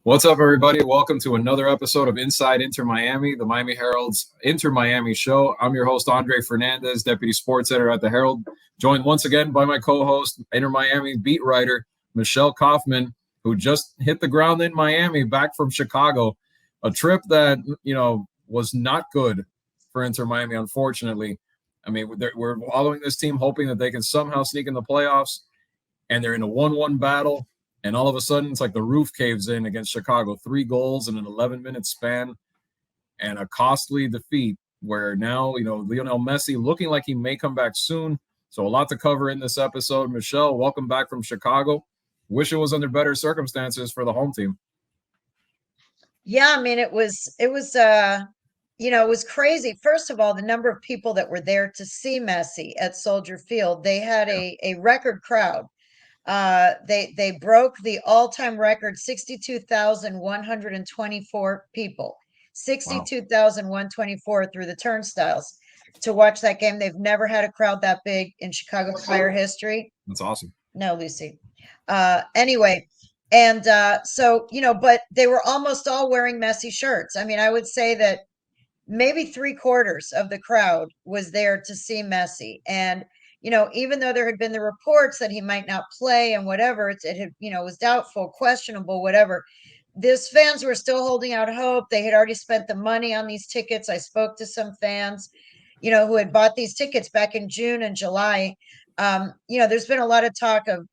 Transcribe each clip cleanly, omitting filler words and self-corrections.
What's up, everybody? Welcome to another episode of Inside Inter Miami, the Miami Herald's Inter Miami show. I'm your host, Andre Fernandez, Deputy Sports Editor at the Herald, joined once again by my co-host, Inter Miami beat writer, Michelle Kaufman, who just hit the ground in Miami back from Chicago. A trip that, was not good for Inter Miami, unfortunately. I mean, we're following this team hoping that they can somehow sneak in the playoffs, and they're in a 1-1 battle. And all of a sudden, it's like the roof caves in against Chicago. 3 goals in an 11-minute span and a costly defeat where now, Lionel Messi looking like he may come back soon. So a lot to cover in this episode. Michelle, welcome back from Chicago. Wish it was under better circumstances for the home team. Yeah, I mean, it was crazy. First of all, the number of people that were there to see Messi at Soldier Field, they had a record crowd. They broke the all-time record, 62,124 people, Wow. 62,124 through the turnstiles to watch that game. They've never had a crowd that big in Chicago Fire history. That's awesome. No, Lucy. Anyway, and but they were almost all wearing Messi shirts. I mean, I would say that maybe 3/4 of the crowd was there to see Messi. And even though there had been the reports that he might not play and whatever, it had, was doubtful, questionable, whatever. These fans were still holding out hope. They had already spent the money on these tickets. I spoke to some fans, who had bought these tickets back in June and July. There's been a lot of talk of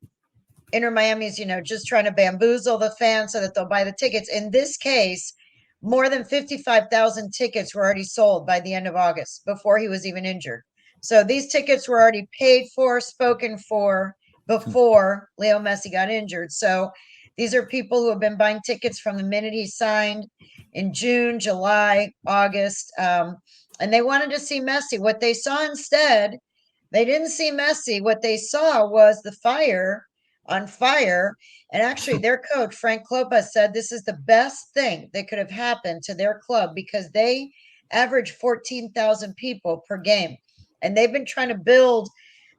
Inter Miami's, just trying to bamboozle the fans so that they'll buy the tickets. In this case, more than 55,000 tickets were already sold by the end of August before he was even injured. So these tickets were already paid for, spoken for before Leo Messi got injured. So these are people who have been buying tickets from the minute he signed in June, July, August. And they wanted to see Messi. What they saw instead, they didn't see Messi. What they saw was the fire on fire. And actually, their coach, Frank Klopas, said this is the best thing that could have happened to their club because they average 14,000 people per game. And they've been trying to build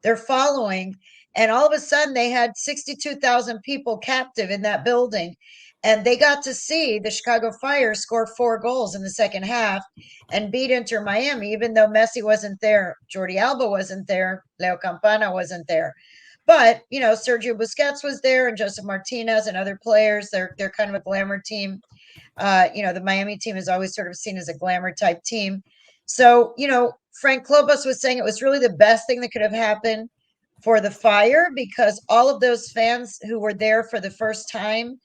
their following. And all of a sudden, they had 62,000 people captive in that building. And they got to see the Chicago Fire score 4 goals in the second half and beat Inter Miami, even though Messi wasn't there, Jordi Alba wasn't there, Leo Campana wasn't there. But, Sergio Busquets was there and Joseph Martinez and other players. They're kind of a glamour team. The Miami team is always sort of seen as a glamour type team. So, Frank Klopas was saying it was really the best thing that could have happened for the Fire because all of those fans who were there for the first time,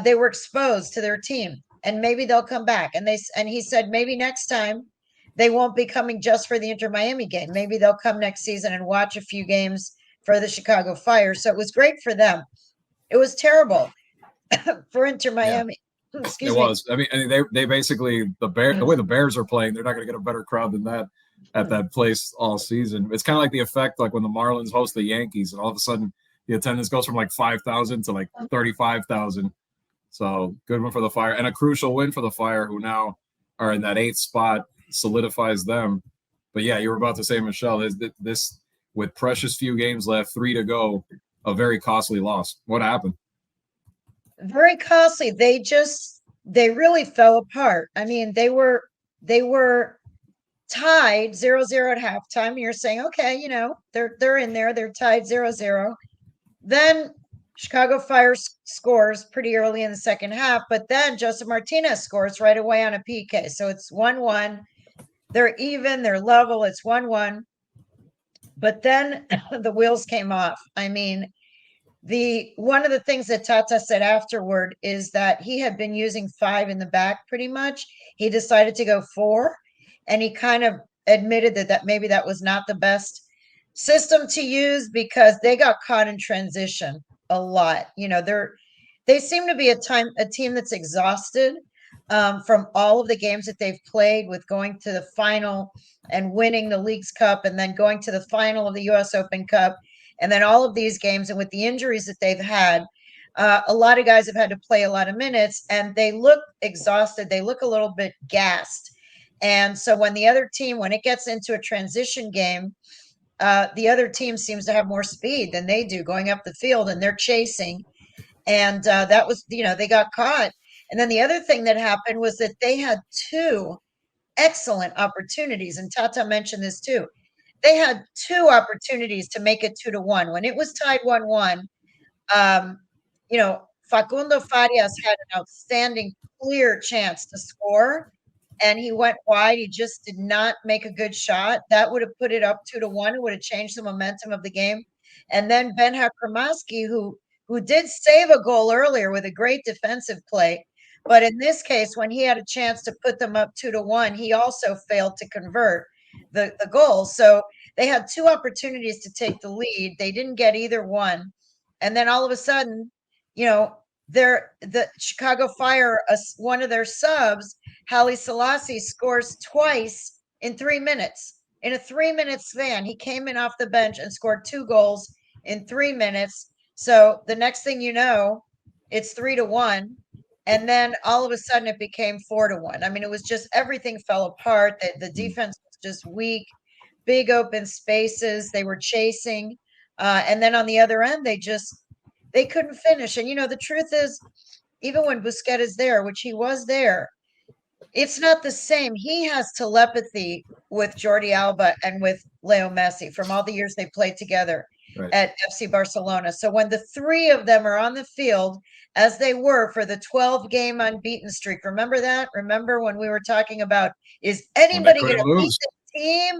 they were exposed to their team and maybe they'll come back. And he said, maybe next time they won't be coming just for the Inter Miami game. Maybe they'll come next season and watch a few games for the Chicago Fire. So it was great for them. It was terrible for Inter Miami. Yeah. It was. I mean, they basically the way the Bears are playing, they're not going to get a better crowd than that at that place all season. It's kind of like the effect like when the Marlins host the Yankees, and all of a sudden the attendance goes from like 5,000 to like 35,000. So good one for the Fire and a crucial win for the Fire, who now are in that 8th spot, solidifies them. But yeah, you were about to say, Michelle, this with precious few games left, 3 to go, a very costly loss. What happened? Very costly. They really fell apart. I mean, they were tied 0-0 at halftime. You're saying, okay, they're in there, they're tied 0-0. Then Chicago Fire scores pretty early in the second half, but then Joseph Martinez scores right away on a PK. So it's 1-1. They're even, they're level, it's 1-1. But then the wheels came off. I mean, one of the things that Tata said afterward is that he had been using 5 in the back pretty much. He decided to go 4, and he kind of admitted that maybe that was not the best system to use because they got caught in transition a lot. They seem to be a team that's exhausted from all of the games that they've played, with going to the final and winning the Leagues Cup and then going to the final of the US Open Cup. And then all of these games, and with the injuries that they've had, a lot of guys have had to play a lot of minutes, and they look exhausted. They look a little bit gassed. And so when it gets into a transition game, the other team seems to have more speed than they do going up the field, and they're chasing. And that was, they got caught. And then the other thing that happened was that they had two excellent opportunities, and Tata mentioned this too. They had two opportunities to make it 2-1. When it was tied 1-1, um, Facundo Farias had an outstanding, clear chance to score, and he went wide. He just did not make a good shot. That would have put it up 2-1. It would have changed the momentum of the game. And then Ben Hakramaski, who did save a goal earlier with a great defensive play, but in this case, when he had a chance to put them up 2-1, he also failed to convert the goal. So they had two opportunities to take the lead. They didn't get either one. And then all of a sudden, the Chicago Fire, one of their subs, Haile Selassie, scores twice in 3 minutes. In a 3-minute span, he came in off the bench and scored 2 goals in 3 minutes. So the next thing you know, it's 3-1. And then all of a sudden it became 4-1. I mean, it was just everything fell apart. The defense was just weak, big open spaces. They were chasing. And then on the other end, they couldn't finish. And the truth is, even when Busquets is there, which he was there, it's not the same. He has telepathy with Jordi Alba and with Leo Messi from all the years they played together at FC Barcelona. So when the three of them are on the field, as they were for the 12-game unbeaten streak, remember that? Remember when we were talking about, is anybody going to beat the team?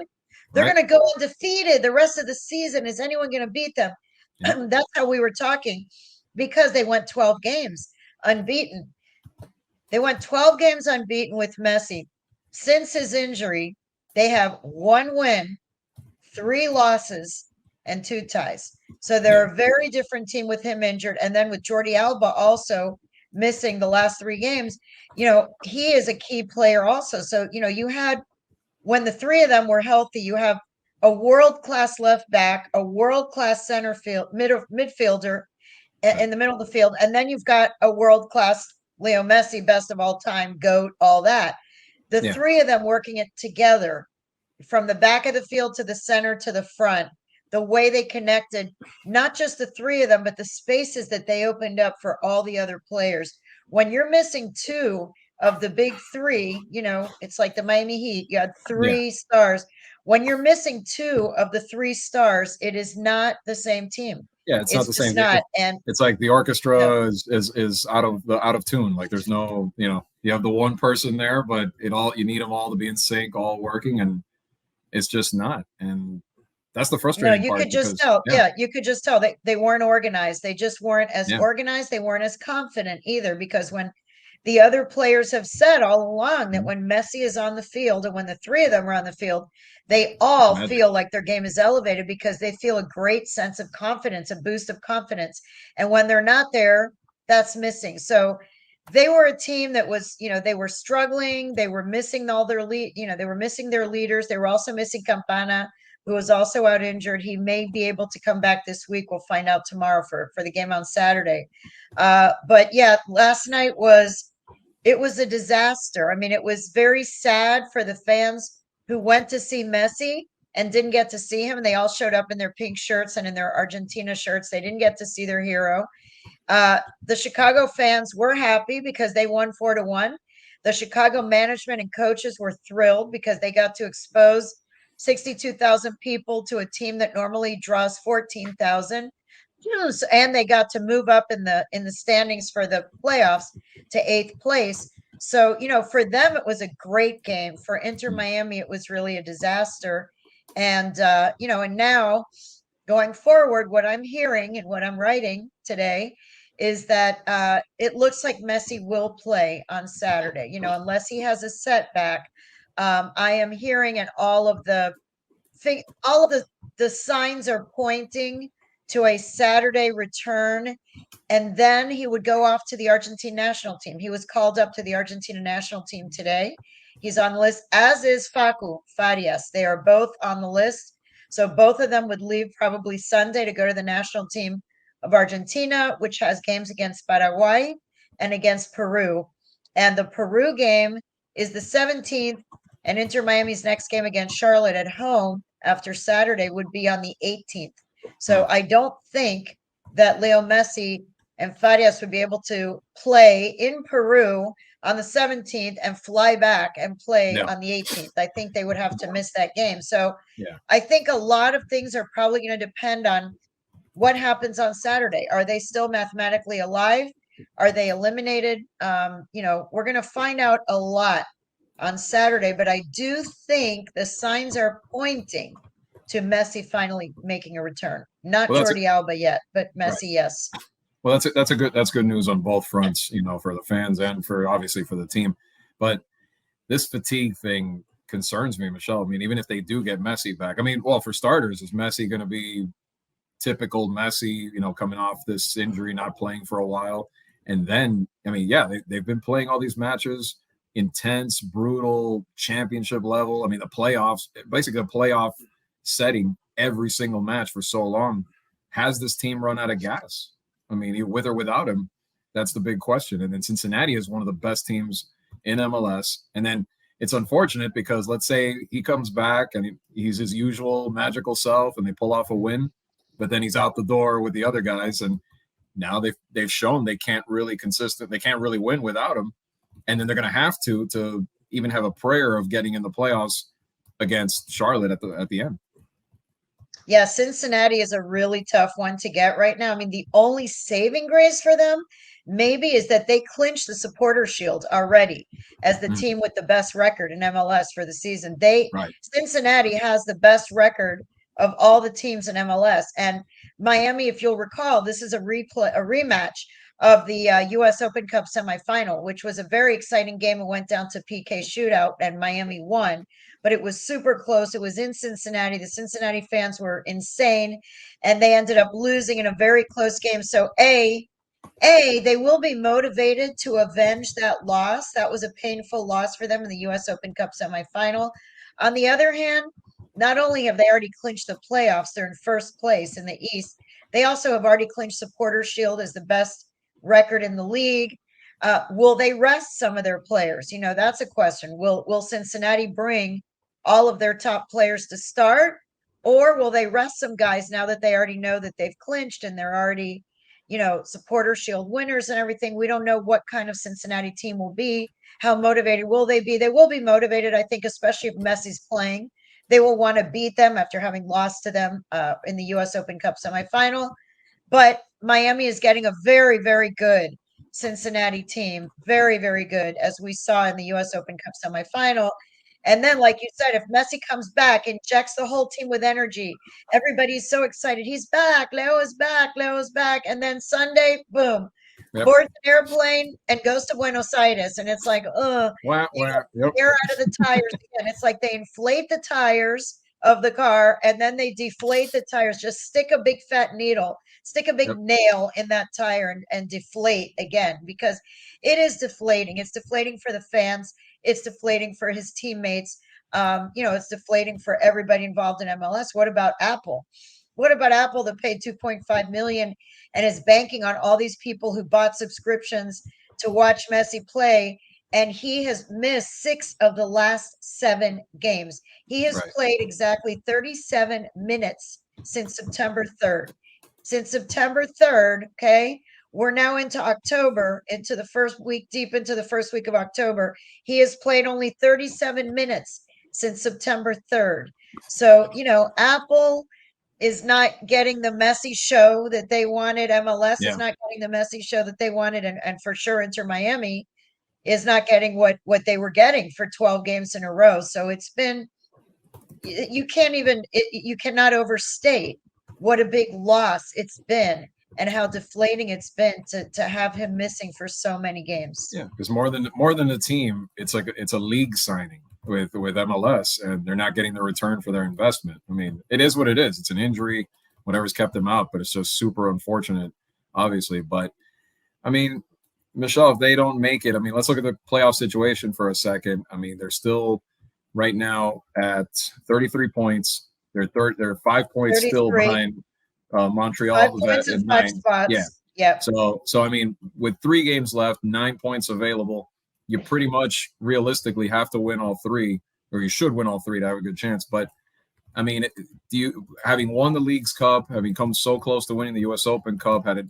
They're going to go undefeated the rest of the season. Is anyone going to beat them? Yeah. That's how we were talking, because they went 12 games unbeaten. They went 12 games unbeaten with Messi. Since his injury, they have 1 win, 3 losses, and 2 ties. So they're a very different team with him injured. And then with Jordi Alba also missing the last 3 games, he is a key player also. So, you had, when the 3 of them were healthy, you have a world-class left back, a world-class center field, midfielder in the middle of the field. And then you've got a world-class Leo Messi, best of all time, GOAT, all that. The 3 of them working it together from the back of the field to the center to the front, the way they connected, not just the 3 of them, but the spaces that they opened up for all the other players. When you're missing 2 of the big 3, it's like the Miami Heat. You had 3 stars. When you're missing 2 of the 3 stars, it is not the same team. Yeah, it's not the same. And it's like the orchestra is out of tune. Like there's no, you have the one person there, but you need them all to be in sync, all working, and it's just not. And that's the frustrating part. You could just tell. Yeah, you could just tell they weren't organized. They just weren't as organized. They weren't as confident either, because when the other players have said all along that when Messi is on the field and when the 3 of them are on the field, they all feel like their game is elevated because they feel a great sense of confidence, a boost of confidence. And when they're not there, that's missing. So they were a team that was, they were struggling. They were missing all their they were missing their leaders. They were also missing Campana, who was also out injured. He may be able to come back this week. We'll find out tomorrow for the game on Saturday. But yeah, last night it was a disaster. I mean, it was very sad for the fans who went to see Messi and didn't get to see him. And they all showed up in their pink shirts and in their Argentina shirts. They didn't get to see their hero. The Chicago fans were happy because they won 4-1. The Chicago management and coaches were thrilled because they got to expose 62,000 people to a team that normally draws 14,000. And they got to move up in the standings for the playoffs to 8th place. So, for them, it was a great game. For Inter Miami, it was really a disaster. And, and now going forward, what I'm hearing and what I'm writing today is that it looks like Messi will play on Saturday, unless he has a setback. I am hearing, and all of the signs are pointing to a Saturday return, and then he would go off to the Argentine national team. He was called up to the Argentina national team today. He's on the list, as is Farias. They are both on the list. So both of them would leave probably Sunday to go to the national team of Argentina, which has games against Paraguay and against Peru. And the Peru game is the 17th, and Inter Miami's next game against Charlotte at home after Saturday would be on the 18th. So I don't think that Leo Messi and Farias would be able to play in Peru on the 17th and fly back and play Yeah. on the 18th. I think they would have to miss that game. So Yeah. I think a lot of things are probably going to depend on what happens on Saturday. Are they still mathematically alive? Are they eliminated? We're going to find out a lot on Saturday, but I do think the signs are pointing to Messi finally making a return. Not Well, Jordi Alba yet, but right. Messi, yes. Well, that's good news on both fronts, for the fans and for obviously for the team. But this fatigue thing concerns me, Michelle. I mean, even if they do get Messi back, I mean, well, for starters, is Messi going to be typical Messi, coming off this injury, not playing for a while? And then, I mean, yeah, they've been playing all these matches, intense, brutal, championship level. I mean, the playoffs, basically a playoff setting every single match for so long. Has this team run out of gas? I mean, with or without him, that's the big question. And then Cincinnati is one of the best teams in MLS. And then it's unfortunate because let's say he comes back and he's his usual magical self and they pull off a win, but then he's out the door with the other guys. And now they've shown they can't really win without him. And then they're going to have to even have a prayer of getting in the playoffs against Charlotte at the end. Yeah, Cincinnati is a really tough one to get right now. I mean, the only saving grace for them maybe is that they clinched the supporter shield already as the team with the best record in MLS for the season. Right. Cincinnati has the best record of all the teams in MLS. And Miami, if you'll recall, this is a rematch of the US Open Cup semifinal, which was a very exciting game. It went down to PK shootout and Miami won, but it was super close. It was in Cincinnati. The Cincinnati fans were insane, and they ended up losing in a very close game. So they will be motivated to avenge that loss. That was a painful loss for them in the US Open Cup semifinal. On the other hand, not only have they already clinched the playoffs, they're in first place in the East. They also have already clinched Supporter Shield as the best record in the league. Will they rest some of their players? That's a question. Will Cincinnati bring all of their top players to start, or will they rest some guys now that they already know that they've clinched and they're already, Supporter Shield winners and everything? We don't know what kind of Cincinnati team will be. How motivated will they be? They will be motivated, I think, especially if Messi's playing. They will want to beat them after having lost to them in the US Open Cup semifinal. But Miami is getting a very, very good Cincinnati team. Very, very good, as we saw in the US Open Cup semifinal. And then, like you said, if Messi comes back, injects the whole team with energy, everybody's so excited. He's back. Leo is back. Leo is back. And then Sunday, boom, boards an airplane and goes to Buenos Aires. And it's like, air out of the tires again. It's like they inflate the tires of the car and then they deflate the tires. Just stick a big fat needle, stick a big nail in that tire and deflate again, because it is deflating. It's deflating for the fans. It's deflating for his teammates. It's deflating for everybody involved in MLS. What about Apple? What about Apple that paid 2.5 million and is banking on all these people who bought subscriptions to watch Messi play? And he has missed 6 of the last 7 games. He has played exactly 37 minutes since September 3rd. Since September 3rd, okay, we're now into October, into the first week, deep into the first week of October. He has played only 37 minutes since September 3rd. So, Apple is not getting the Messi show that they wanted. MLS is not getting the Messi show that they wanted. And for sure, Inter Miami is not getting what they were getting for 12 games in a row. So it's been, you cannot overstate what a big loss it's been and how deflating it's been to have him missing for so many games. Yeah, because more than a team, it's a league signing with MLS, and they're not getting the return for their investment. I mean, it is what it is. It's an injury, whatever's kept them out, but it's just super unfortunate, obviously. But I mean, Michelle, if they don't make it, I mean, let's look at the playoff situation for a second. I mean, they're still right now at 33 points. They're 5 points 33. Still behind Montreal, who's at 9. Spots. Yeah. So I mean, with 3 games left, 9 points available, you pretty much realistically have to win all 3, or you should win all 3 to have a good chance. But I mean, having won the Leagues Cup, having come so close to winning the U.S. Open Cup, had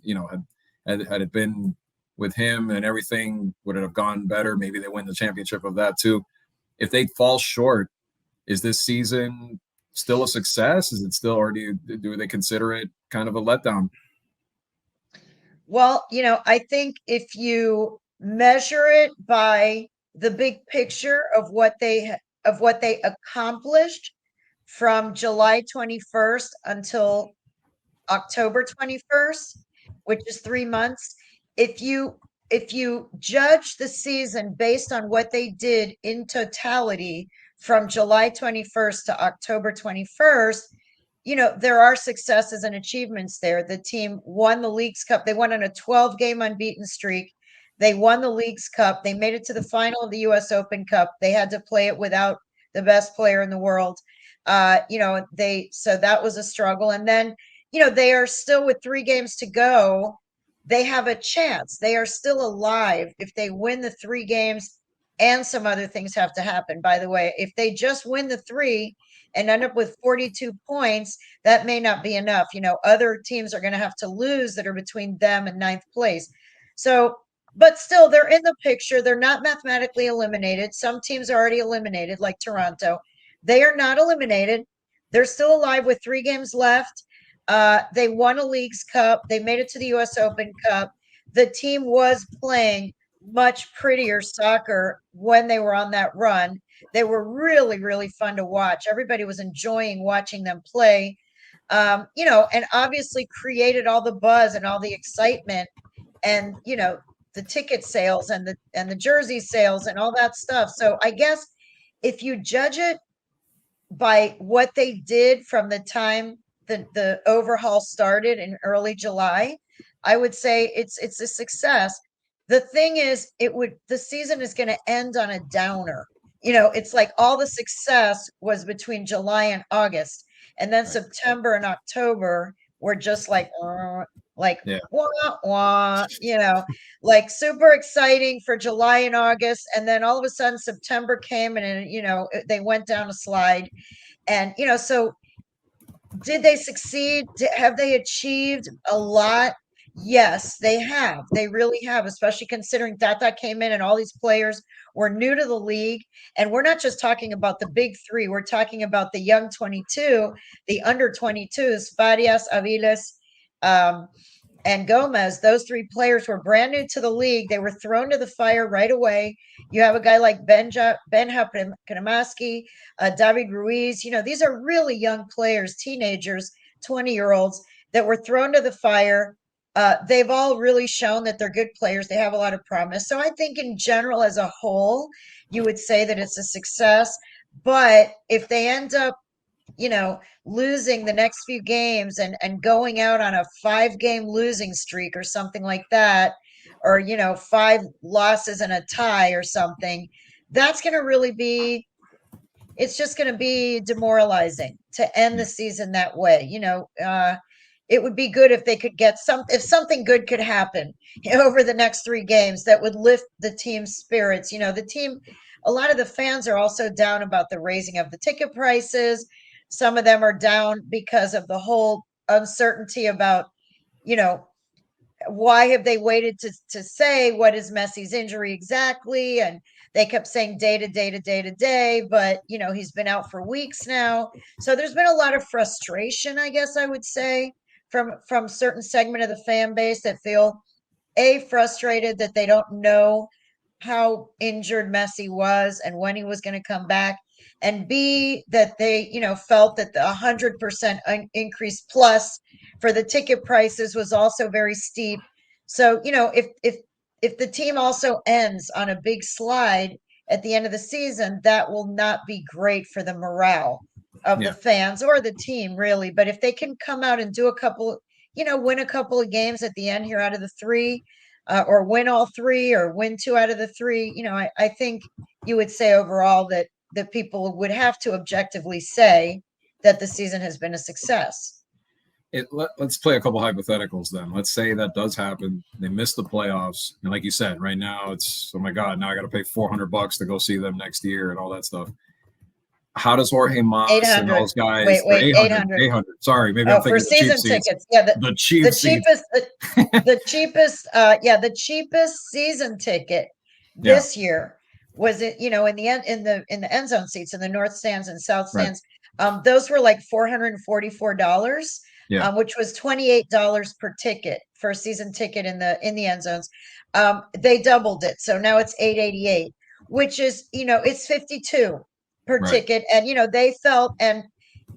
Had it been with him and everything, would it have gone better? Maybe they win the championship of that too. If they fall short, is this season still a success? Is it still, or do they consider it kind of a letdown? Well, I think if you measure it by the big picture of what they accomplished from July 21st until October 21st, which is 3 months. If you judge the season based on what they did in totality from July 21st to October 21st, there are successes and achievements there. The team won the League's Cup. They went on a 12-game unbeaten streak. They won the League's Cup. They made it to the final of the US Open Cup. They had to play it without the best player in the world. So that was a struggle. And then, they are still with 3 games to go. They have a chance. They are still alive if they win the 3 games, and some other things have to happen, by the way. If they just win the 3 and end up with 42 points, that may not be enough. Other teams are going to have to lose that are between them and ninth place. So, but still, they're in the picture. They're not mathematically eliminated. Some teams are already eliminated, like Toronto. They are not eliminated. They're still alive with 3 games left. They won a League's Cup. They made it to the US Open Cup. The team was playing much prettier soccer when they were on that run. They were really, really fun to watch. Everybody was enjoying watching them play, and obviously created all the buzz and all the excitement, and the ticket sales and the jersey sales and all that stuff. So I guess if you judge it by what they did from the time the overhaul started in early July, I would say it's a success. The thing is, the season is going to end on a downer. It's like all the success was between July and August, and then Right. September and October were just like Yeah. wah wah, like super exciting for July and August, and then all of a sudden September came, and they went down a slide. And so did they succeed? Have they achieved a lot? Yes, they have. They really have, especially considering Tata came in and all these players were new to the league. And we're not just talking about the big three, we're talking about the young 22, the under 22s, Farias, Aviles, and Gomez. Those 3 players were brand new to the league. They were thrown to the fire right away. You have a guy like Benja Kanamaski, David Ruiz. These are really young players, teenagers, 20-year-olds that were thrown to the fire. They've all really shown that they're good players. They have a lot of promise. So I think in general, as a whole, you would say that it's a success. But if they end up losing the next few games and going out on a 5-game losing streak or something like that, or 5 losses and a tie or something, that's going to really be, it's just going to be demoralizing to end the season that way. It would be good if they could if something good could happen over the next 3 games that would lift the team's spirits. A lot of the fans are also down about the raising of the ticket prices. Some of them are down because of the whole uncertainty about, why have they waited to say what is Messi's injury exactly? And they kept saying day to day to day to day, but he's been out for weeks now. So there's been a lot of frustration, I guess I would say, from certain segment of the fan base that feel frustrated that they don't know how injured Messi was and when he was going to come back, and B, that they, felt that the 100% increase plus for the ticket prices was also very steep. So, if the team also ends on a big slide at the end of the season, that will not be great for the morale of the Yeah. fans or the team, really. But if they can come out and do win a couple of games at the end here out of the 3, or win all 3, or win 2 out of the 3, I think you would say overall that people would have to objectively say that the season has been a success. Let's play a couple hypotheticals then. Let's say that does happen. They miss the playoffs, and like you said, right now it's, oh my God, now I got to pay $400 to go see them next year and all that stuff. how does Jorge Mas and 800. those guys for Wait, 800, 800. 800? Sorry, maybe I'm Oh, for thinking the cheap season seats. tickets. Yeah, The the cheap seats. cheapest, the cheapest, the cheapest season ticket Yeah, this year was it, in the end zone seats in the north stands and south right. stands. Those were like $444, Yeah, which was $28 per ticket for a season ticket in the end zones. They doubled it, so now it's 888, which is, it's 52 per right. ticket, and they felt, and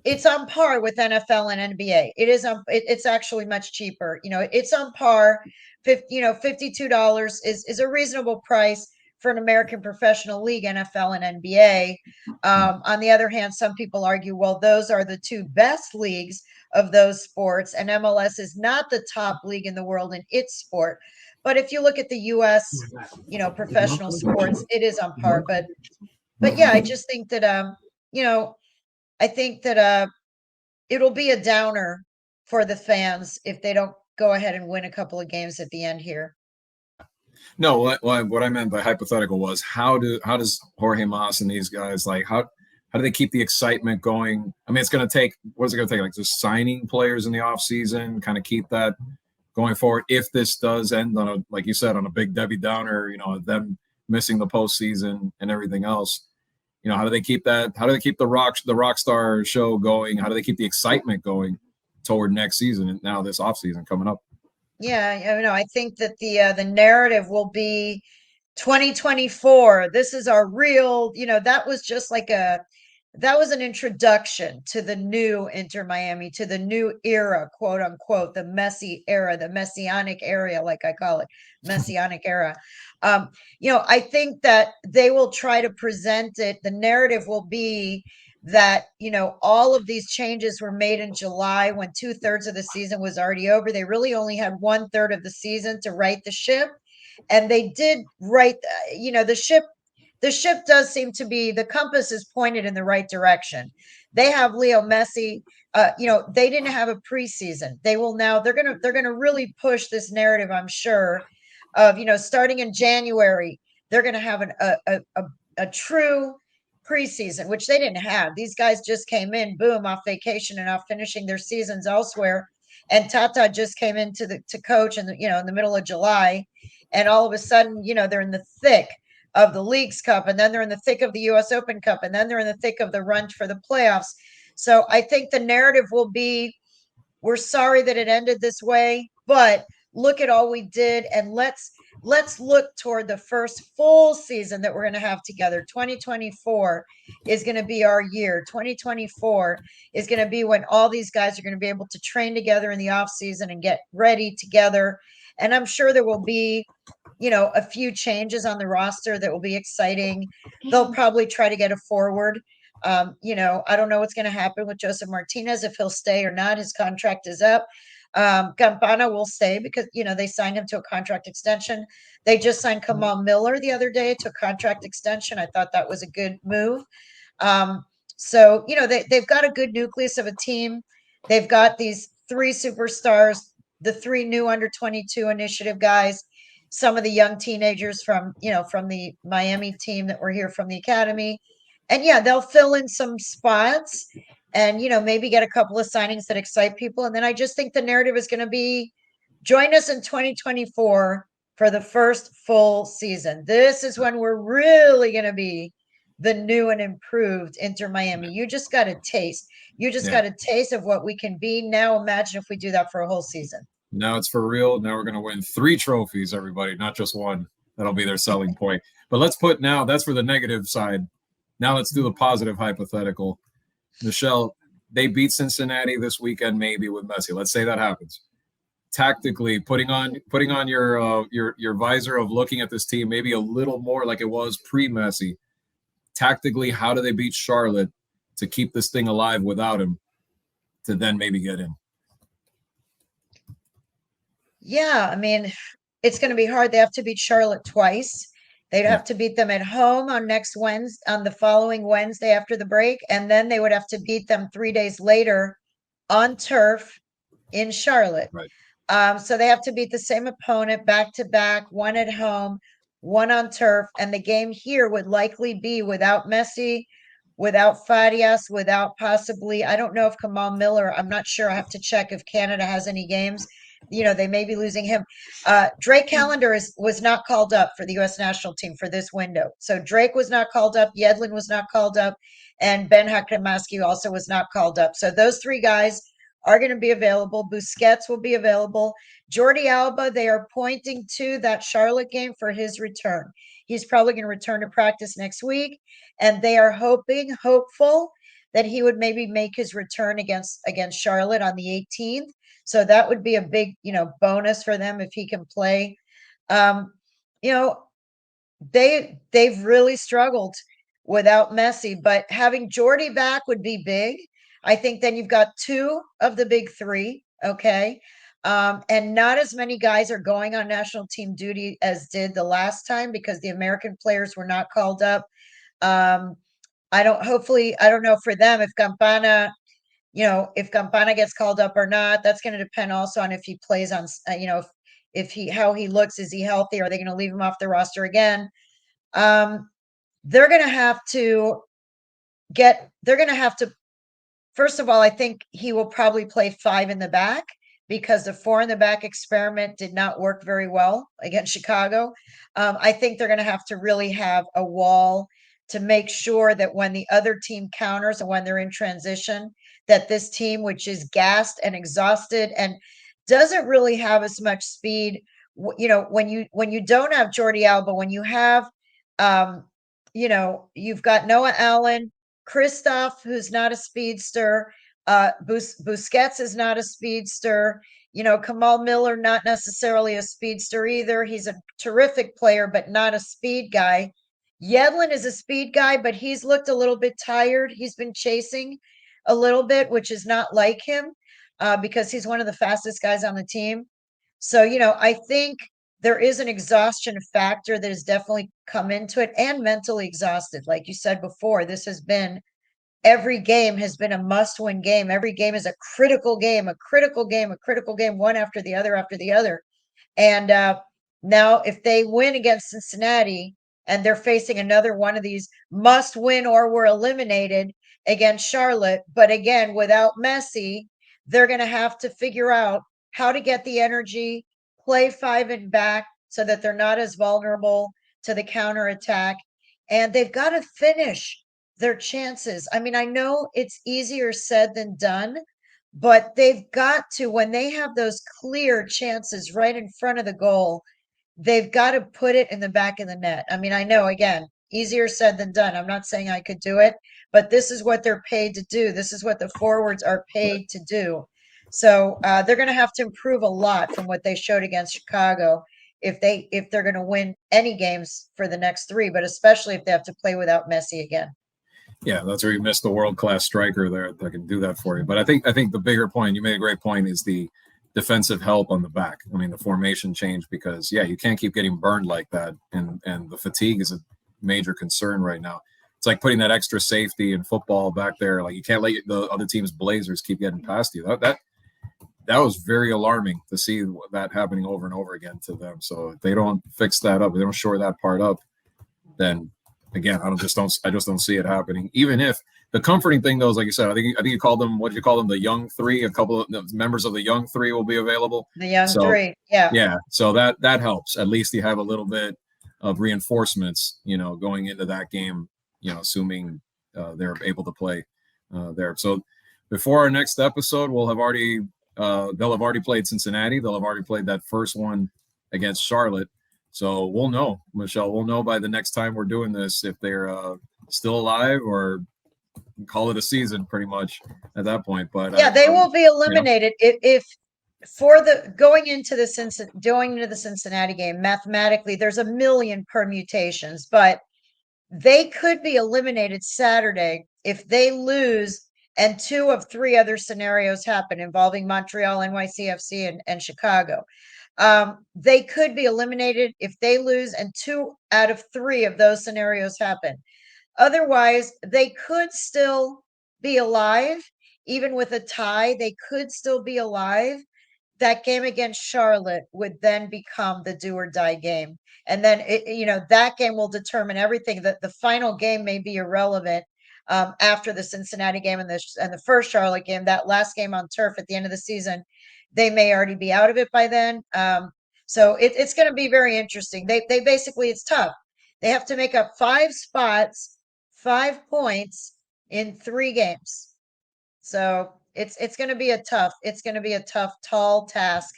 it's on par with NFL and NBA. It's actually much cheaper. It's on par. $52 is a reasonable price for an American professional league, NFL and NBA. On the other hand, some people argue, well, those are the two best leagues of those sports, and MLS is not the top league in the world in its sport. But if you look at the US, professional sports, it is on par. But yeah, I just think that you know, I think that it'll be a downer for the fans if they don't go ahead and win a couple of games at the end here. No, what I meant by hypothetical was how does Jorge Mas and these guys, like, how do they keep the excitement going? I mean, it's going to take, what is it going to take? Like, just signing players in the off season, kind of keep that going forward. If this does end on a, like you said, on a big Debbie Downer, them missing the postseason and everything else, how do they keep that? How do they keep the rock star show going? How do they keep the excitement going toward next season and now this off season coming up? Yeah, I think that the narrative will be 2024. This is our real, that was just like that was an introduction to the new Inter Miami, to the new era, quote unquote, the Messi era, the messianic era, like I call it, messianic era. I think that they will try to present it. The narrative will be that, all of these changes were made in July when 2/3 of the season was already over. They really only had 1/3 of the season to right the ship. And they did right, the ship does seem to be, the compass is pointed in the right direction. They have Leo Messi. They didn't have a preseason. They will now. They're gonna really push this narrative, I'm sure, of starting in January. They're gonna have a true preseason, which they didn't have. These guys just came in, boom, off vacation and off finishing their seasons elsewhere. And Tata just came in to coach in the middle of July, and all of a sudden, they're in the thick of the Leagues Cup, and then they're in the thick of the US Open Cup, and then they're in the thick of the run for the playoffs. So I think the narrative will be, we're sorry that it ended this way, but look at all we did, and let's look toward the first full season that we're going to have together. 2024 is going to be our year. 2024 is going to be when all these guys are going to be able to train together in the off season and get ready together. And I'm sure there will be a few changes on the roster that will be exciting. They'll probably try to get a forward. I don't know what's going to happen with Joseph Martinez, if he'll stay or not. His contract is up. Campana will stay because, they signed him to a contract extension. They just signed Kamal Miller the other day to a contract extension. I thought that was a good move. So, they've got a good nucleus of a team. They've got these three superstars, the three new under 22 initiative guys, some of the young teenagers from the Miami team that were here from the academy. And yeah, they'll fill in some spots and, maybe get a couple of signings that excite people. And then I just think the narrative is going to be, join us in 2024 for the first full season. This is when we're really going to be the new and improved Inter Miami. You just got a taste. You just Yeah. got a taste of what we can be. Now imagine if we do that for a whole season. Now it's for real. Now we're going to win 3 trophies, everybody, not just one. That'll be their selling point. But let's put, now that's for the negative side. Now let's do the positive hypothetical. Michelle, they beat Cincinnati this weekend, maybe with Messi. Let's say that happens. Tactically, putting on your visor of looking at this team maybe a little more like it was pre-Messi. Tactically, how do they beat Charlotte to keep this thing alive without him to then maybe get in? Yeah, I mean, it's going to be hard. They have to beat Charlotte twice. They'd Yeah, have to beat them at home on the following Wednesday after the break, and then they would have to beat them 3 days later on turf in Charlotte. right. So they have to beat the same opponent back to back, one at home, one on turf, and the game here would likely be without Messi without Farias, without possibly, I don't know if Kamal Miller, I'm not sure. I have to check if Canada has any games. They may be losing him. Drake Callender was not called up for the U.S. national team for this window. So Drake was not called up, Yedlin was not called up, and Ben Hakramaski also was not called up. So those three guys are going to be available. Busquets will be available. Jordi Alba, they are pointing to that Charlotte game for his return. He's probably going to return to practice next week, and they are hopeful that he would maybe make his return against Charlotte on the 18th. So that would be a big, bonus for them if he can play. Um, you know, they've really struggled without Messi, but having Jordy back would be big. I think then you've got two of the big three, okay? And not as many guys are going on national team duty as did the last time because the American players were not called up. I don't know for them if Campana gets called up or not. That's going to depend also on if he plays on, how he looks. Is he healthy? Are they going to leave him off the roster again? They're going to have to first of all, I think he will probably play five in the back because the four in the back experiment did not work very well against Chicago. I think they're going to have to really have a wall to make sure that when the other team counters and when they're in transition, that this team, which is gassed and exhausted and doesn't really have as much speed, when you don't have Jordi Alba, when you have, you've got Noah Allen, Kristoff, who's not a speedster. Busquets is not a speedster. Kamal Miller, not necessarily a speedster either. He's a terrific player, but not a speed guy. Yedlin is a speed guy, but he's looked a little bit tired. He's been chasing a little bit, which is not like him because he's one of the fastest guys on the team. So, I think there is an exhaustion factor that has definitely come into it and mentally exhausted. Like you said before, every game has been a must-win game. Every game is a critical game, one after the other. And now, if they win against Cincinnati and they're facing another one of these must-win or we're eliminated against Charlotte, but again, without Messi, they're going to have to figure out how to get the energy, play five and back so that they're not as vulnerable to the counterattack. And they've got to finish their chances. I mean, I know it's easier said than done, but they've got to, when they have those clear chances right in front of the goal, they've got to put it in the back of the net. I mean, I know, again, easier said than done. I'm not saying I could do it, but this is what they're paid to do. This is what the forwards are paid to do. So they're going to have to improve a lot from what they showed against Chicago if they're going to win any games for the next three, but especially if they have to play without Messi again. Yeah, that's where you missed the world-class striker there that can do that for you. But I think the bigger point, you made a great point, is the defensive help on the back. I mean, the formation change because, you can't keep getting burned like that. And the fatigue is a major concern right now. It's like putting that extra safety in football back there. Like you can't let the other team's blazers keep getting past you. That was very alarming to see that happening over and over again to them. So if they don't fix that up, if they don't shore that part up, then again, I just don't see it happening. Even if the comforting thing though is, like you said, I think you called them, what did you call them? The young three. A couple of members of the young three will be available. The young three, yeah. Yeah. So that helps. At least you have a little bit of reinforcements, going into that game, assuming they're able to play there. So before our next episode, they'll have already played Cincinnati. They'll have already played that first one against Charlotte. So we'll know, Michelle, we'll know by the next time we're doing this if they're still alive or call it a season pretty much at that point. But yeah, they will be eliminated if for the going into the Cincinnati game. Mathematically, there's a million permutations, but they could be eliminated Saturday if they lose and two of three other scenarios happen involving Montreal, NYCFC, and Chicago. They could be eliminated if they lose and two out of three of those scenarios happen. Otherwise, they could still be alive. Even with a tie, they could still be alive. That game against Charlotte would then become the do or die game. And then, that game will determine everything. That the final game may be irrelevant after the Cincinnati game and the first Charlotte game, that last game on turf at the end of the season, they may already be out of it by then. So it's going to be very interesting. They basically, it's tough. They have to make up 5 spots, 5 points in 3 games. So it's going to be a tough, tall task.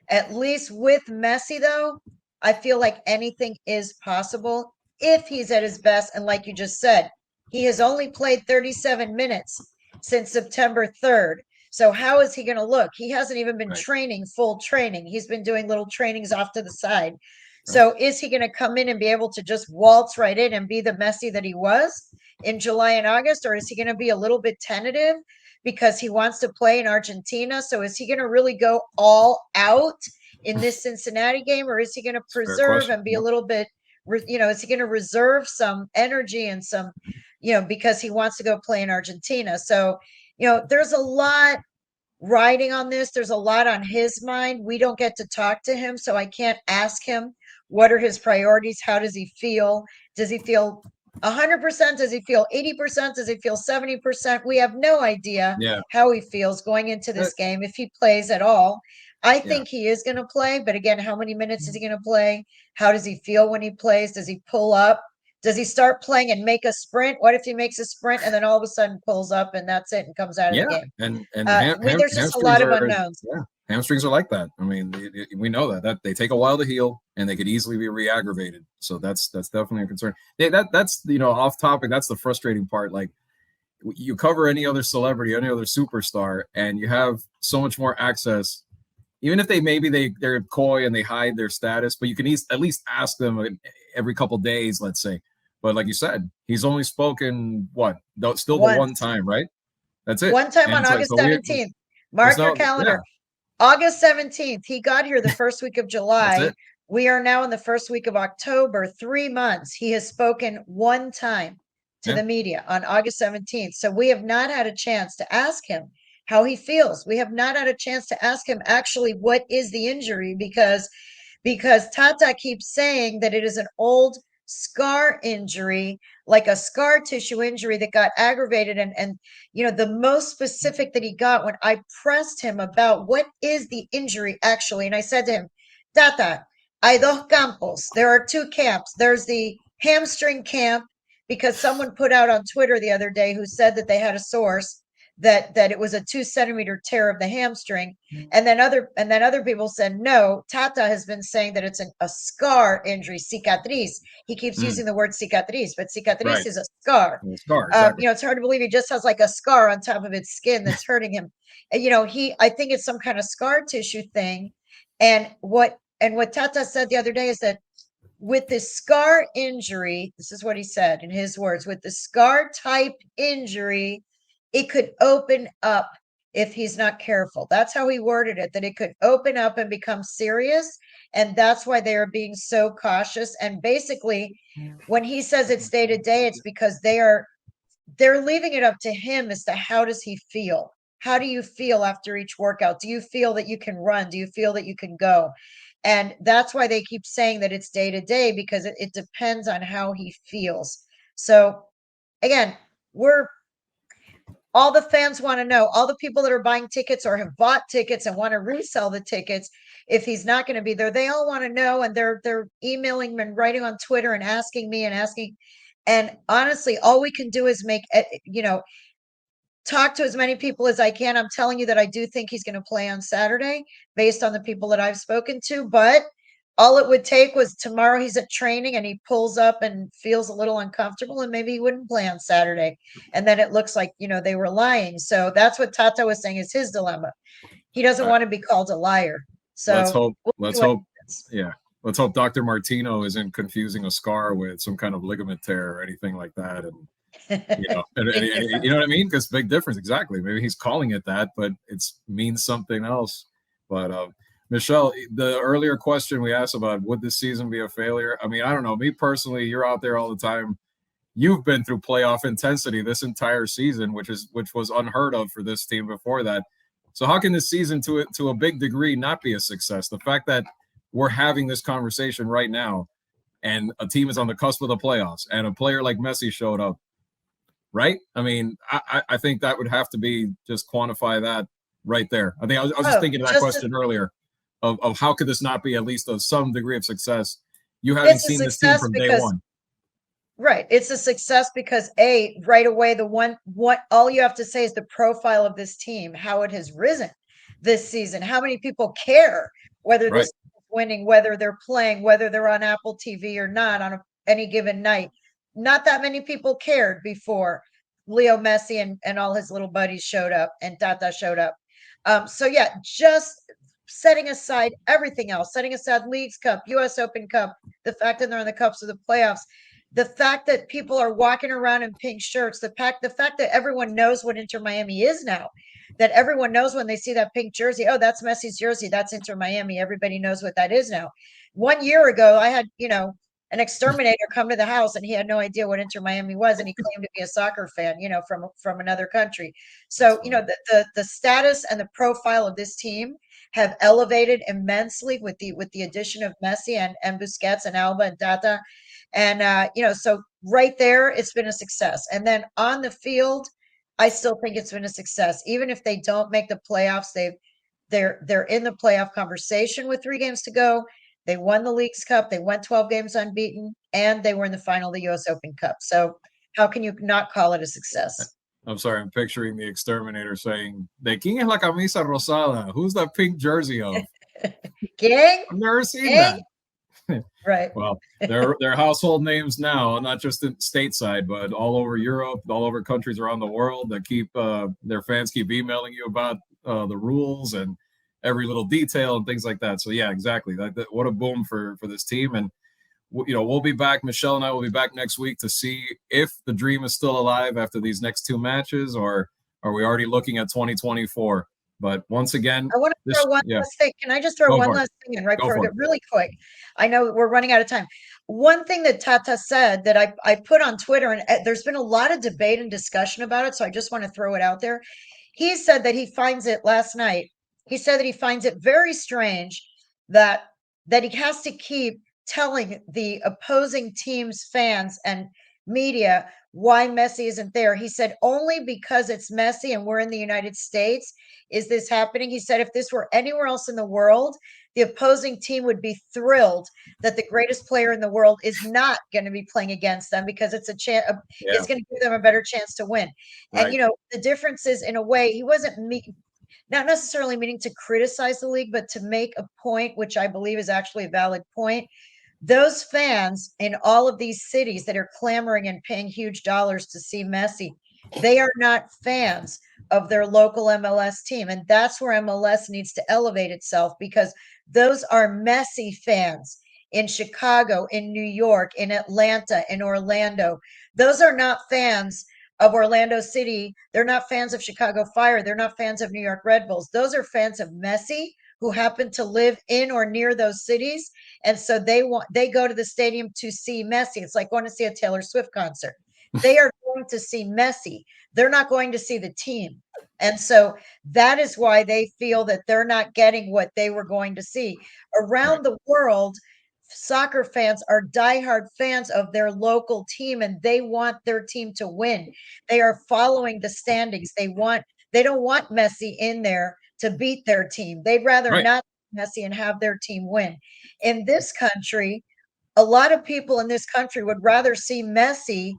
At least with Messi, though, I feel like anything is possible if he's at his best. And like you just said, he has only played 37 minutes since September 3rd. So how is he going to look? He hasn't even been training full training. He's been doing little trainings off to the side. So is he going to come in and be able to just waltz right in and be the Messi that he was in July and August? Or is he going to be a little bit tentative because he wants to play in Argentina? So is he going to really go all out in this Cincinnati game, or is he going to preserve and be a little bit, is he going to reserve some energy and some, because he wants to go play in Argentina? So, there's a lot riding on this. There's a lot on his mind. We don't get to talk to him, so I can't ask him what are his priorities. How does he feel? Does he feel 100%? Does he feel 80%? Does he feel 70%? We have no idea how he feels going into this game, if he plays at all. I think he is going to play, but again, how many minutes is he going to play? How does he feel when he plays? Does he pull up? Does he start playing and make a sprint? What if he makes a sprint and then all of a sudden pulls up and that's it and comes out of the game? And there's just a lot of unknowns. Hamstrings are like that. I mean, we know that they take a while to heal and they could easily be re-aggravated. So that's definitely a concern. That's off topic. That's the frustrating part. Like, you cover any other celebrity, any other superstar, and you have so much more access. Even if they're coy and they hide their status, but you can at least ask them every couple days, let's say. But like you said, he's only spoken the one time, right? That's it. One time on August 17th. Mark your calendar. August 17th. He got here the first week of July. We are now in the first week of October. 3 months. He has spoken one time to the media on August 17th. So we have not had a chance to ask him how he feels. We have not had a chance to ask him actually what is the injury, because Tata keeps saying that it is an old scar injury, like a scar tissue injury that got aggravated. And the most specific that he got when I pressed him about what is the injury actually, and I said to him, Tata, hay dos campos. There are 2 camps. There's the hamstring camp, because someone put out on Twitter the other day who said that they had a source that it was a 2-centimeter tear of the hamstring. And then other people said, no, Tata has been saying that it's a scar injury, cicatriz. He keeps using the word cicatriz, but cicatriz is a scar. Exactly. It's hard to believe he just has like a scar on top of its skin that's hurting him. And, I think it's some kind of scar tissue thing. And what Tata said the other day is that with this scar injury, this is what he said in his words, with the scar type injury, it could open up if he's not careful. That's how he worded it, that it could open up and become serious. And that's why they are being so cautious. And basically, when he says it's day to day, it's because they're leaving it up to him as to how does he feel? How do you feel after each workout? Do you feel that you can run? Do you feel that you can go? And that's why they keep saying that it's day to day, because it depends on how he feels. So again, all the fans want to know, all the people that are buying tickets or have bought tickets and want to resell the tickets, if he's not going to be there, they all want to know. And they're emailing me and writing on Twitter and asking me. And honestly, all we can do is talk to as many people as I can. I'm telling you that I do think he's going to play on Saturday based on the people that I've spoken to, but all it would take was tomorrow he's at training and he pulls up and feels a little uncomfortable and maybe he wouldn't play on Saturday. And then it looks like, they were lying. So that's what Tata was saying is his dilemma. He doesn't want to be called a liar. So let's hope. Yeah. Let's hope Dr. Martino isn't confusing a scar with some kind of ligament tear or anything like that. And, you know what I mean? Because big difference. Exactly. Maybe he's calling it that, but it means something else. But, Michelle, the earlier question we asked about would this season be a failure? I mean, I don't know. Me personally, you're out there all the time. You've been through playoff intensity this entire season, which was unheard of for this team before that. So how can this season, to a big degree, not be a success? The fact that we're having this conversation right now, and a team is on the cusp of the playoffs, and a player like Messi showed up. right? I mean, I think that would have to be just quantify that right there. I think I was just thinking of that question earlier of how could this not be at least of some degree of success? You having seen this team from day one. Right. It's a success because right away, what all you have to say is the profile of this team, how it has risen this season, how many people care whether this is winning, whether they're playing, whether they're on Apple TV or not on any given night. Not that many people cared before Leo Messi and all his little buddies showed up and Tata showed up. So yeah, just setting aside everything else, setting aside Leagues Cup, US Open Cup, the fact that they're in the cups of the playoffs, the fact that people are walking around in pink shirts, the fact that everyone knows what Inter Miami is now, that everyone knows when they see that pink jersey, oh, that's Messi's jersey, that's Inter Miami. Everybody knows what that is now. 1 year ago, I had, an exterminator come to the house and he had no idea what Inter Miami was, and he claimed to be a soccer fan, from another country. So, the status and the profile of this team have elevated immensely with the addition of Messi and Busquets and Alba and Tata. And so right there, it's been a success. And then on the field, I still think it's been a success. Even if they don't make the playoffs, they're in the playoff conversation with 3 games to go. They won the Leagues Cup, they went 12 games unbeaten, and they were in the final of the US Open Cup. So how can you not call it a success? I'm sorry, I'm picturing the exterminator saying, "De quién es la camisa rosada? Who's that pink jersey of?" Gang? I've never seen Gang? that. Right. Well, they're household names now, not just in stateside, but all over Europe, all over countries around the world that keep their fans keep emailing you about the rules and every little detail and things like that. So yeah, exactly. What a boom for this team. And we'll be back. Michelle and I will be back next week to see if the dream is still alive after these next 2 matches, or are we already looking at 2024? But once again, I want to throw one last thing. Can I just throw one last thing in right before we get really quick? I know we're running out of time. One thing that Tata said that I put on Twitter, and there's been a lot of debate and discussion about it, so I just want to throw it out there. He said that he finds it last night. He said that he finds it very strange that he has to keep telling the opposing team's fans and media why Messi isn't there. He said only because it's Messi and we're in the United States is this happening. He said if this were anywhere else in the world, the opposing team would be thrilled that the greatest player in the world is not going to be playing against them because it's a chance. It's going to give them a better chance to win. Right. And the difference is, in a way, he wasn't not necessarily meaning to criticize the league, but to make a point, which I believe is actually a valid point. Those fans in all of these cities that are clamoring and paying huge dollars to see Messi, they are not fans of their local MLS team. And that's where MLS needs to elevate itself, because those are Messi fans in Chicago, in New York, in Atlanta, in Orlando. Those are not fans of Orlando City. They're not fans of Chicago Fire. They're not fans of New York Red Bulls. Those are fans of Messi who happen to live in or near those cities. And so they go to the stadium to see Messi. It's like going to see a Taylor Swift concert. They are going to see Messi. They're not going to see the team. And so that is why they feel that they're not getting what they were going to see. Around the world, soccer fans are diehard fans of their local team, and they want their team to win. They are following the standings. They don't want Messi in there to beat their team. They'd rather not Messi and have their team win. In this country, a lot of people in this country would rather see Messi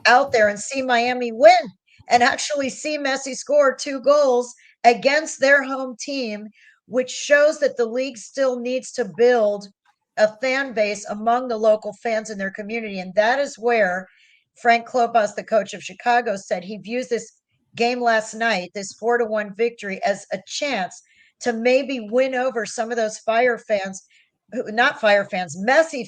out there and see Miami win, and actually see Messi score 2 goals against their home team, which shows that the league still needs to build a fan base among the local fans in their community. And that is where Frank Klopas, the coach of Chicago, said he views this game last night, this 4-1 victory, as a chance to maybe win over some of those Messi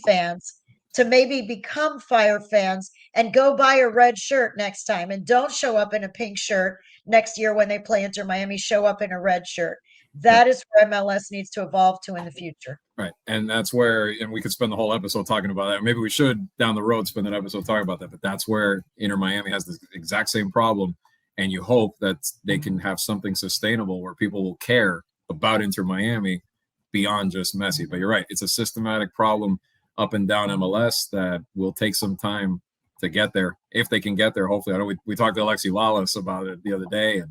fans, to maybe become Fire fans and go buy a red shirt next time, and don't show up in a pink shirt next year when they play Inter Miami. Show up in a red shirt. That is where MLS needs to evolve to in the future. Right. And that's where, and we could spend the whole episode talking about that. Maybe we should down the road spend an episode talking about that, but that's where Inter Miami has the exact same problem. And you hope that they can have something sustainable where people will care about Inter Miami beyond just Messi. But you're right. It's a systematic problem up and down MLS that will take some time to get there, if they can get there. Hopefully, I know we talked to Alexi Lalas about it the other day,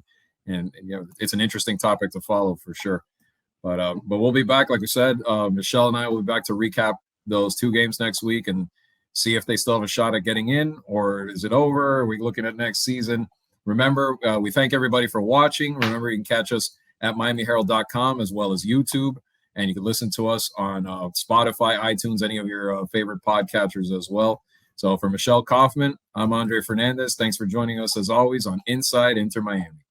and it's an interesting topic to follow for sure. But we'll be back, like we said. Michelle and I will be back to recap those 2 games next week and see if they still have a shot at getting in, or is it over? Are we looking at next season? Remember, we thank everybody for watching. Remember, you can catch us at miamiherald.com as well as YouTube, and you can listen to us on Spotify, iTunes, any of your favorite podcatchers as well. So for Michelle Kaufman, I'm Andre Fernandez. Thanks for joining us as always on Inside Inter Miami.